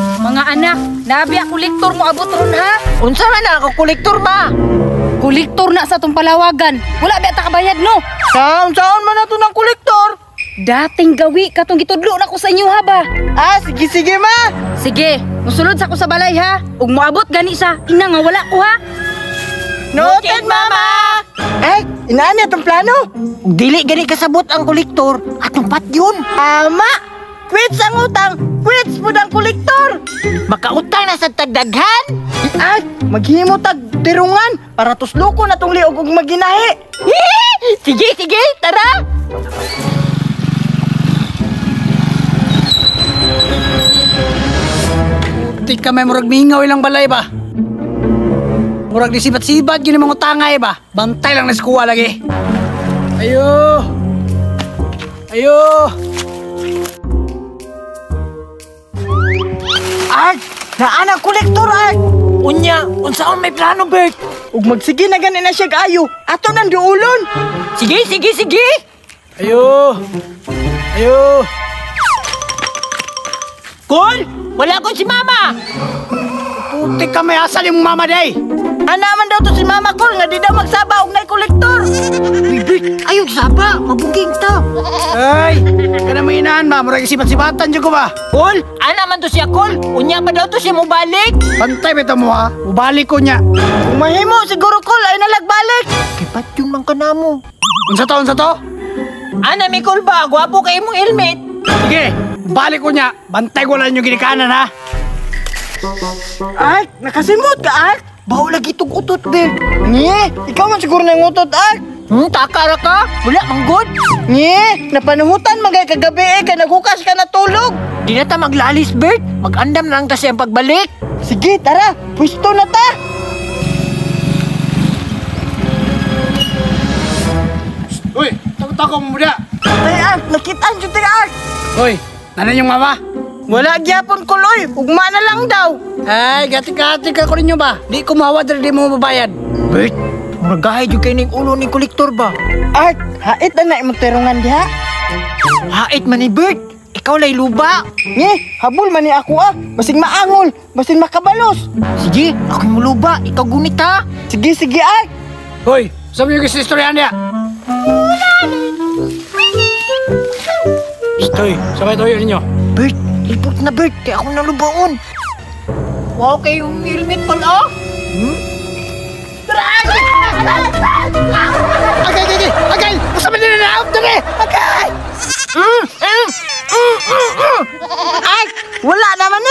Mga anak, nabiya kolektor mo abot ron ha? Unsa man na ako kolektor ba? Kolektor na sa tong palawagan. Wala biya ta kabayad no? Saon man na to ng kolektor? Dating gawi katong gitudlo na ko sa inyo ha ba? Sige ma. Sige, musulod sa ko sa balay ha. Ug moabot gani sa ina nga wala ko ha. Noted mama. Inaani atong plano? Dili gani kasabot ang kolektor atong patyon. Ama. Quits ang utang, quits mo ang kolektor. Makautang na sa tagdaghan. Maghimo tag tirungan para tusloko na tong liog ug maginahi. Sige, tara. Di ka may murag mingaw ilang balay ba? Murag di sibat-sibat yun yung mga utangay ba? Bantay lang na skuha lagi. Ayo! Naan ang kolektor, Unya, unsaon may plano, Bert? Ug magsige na gani na siya kaayo. Ato nang duulon. Sige. Ayo! Kol, wala ko si mama. Puti ka may asal yung mama day. Anaman daw to si mama Kol nga di daw magsaba og nay kolektor. Bert, ayog saba, mabuging to. Ay, ka na mainaan ba? Murag sibat-sibatan dyan ko ba? Kol, anaman to siya Kol. Unya pa daw to siya mo balik. Bantay bita mo ha? Ubalik ko niya. Kung mahimo siguro Kol ay nalagbalik. Kipat yun man ka na mo. Unsa to? Ana mi Kol ba? Gwapo kay imong helmet. Sige, balik ko niya. Bantay ko lang yung ginikanan ha. Nakasimot ka Bawo lagi itong utot, Bert. Ikaw man siguro na yung utot, takara ka? Wala, manggod. Napanuhutan magay kagabi kaya naghukas ka na tulog. Di na ta maglalis, Bert. Mag-andam na lang ta siyang pagbalik. Sige, tara. Pwisto na ta. Uy, tako mo muna. Nakitaan dyan tayo, Uy, nanan yung mama? Wala gyapon Kuloy. Ugma na lang daw. Ay, gati-gati ka ko ninyo ba? Di kumawa dahil di mo mabayad. Bert, magahay dyan kayo ng ulo ni kolektor ba? Hait na imong terungan diha. Hait man ni Bert. Ikaw lay luba. Habol man ni ako Basing maangol, basing makabalos. Sige, ako mo luba. Ikaw gunit ha. Sige, Hoy, sabi yung istoryahan niya. Stoy, sabay tayo ninyo. Bert, report na Bert. Kaya ako nalubaon. Wow, kayong helmet pala. Agay! Masama nila na out dali! Agay! Wala naman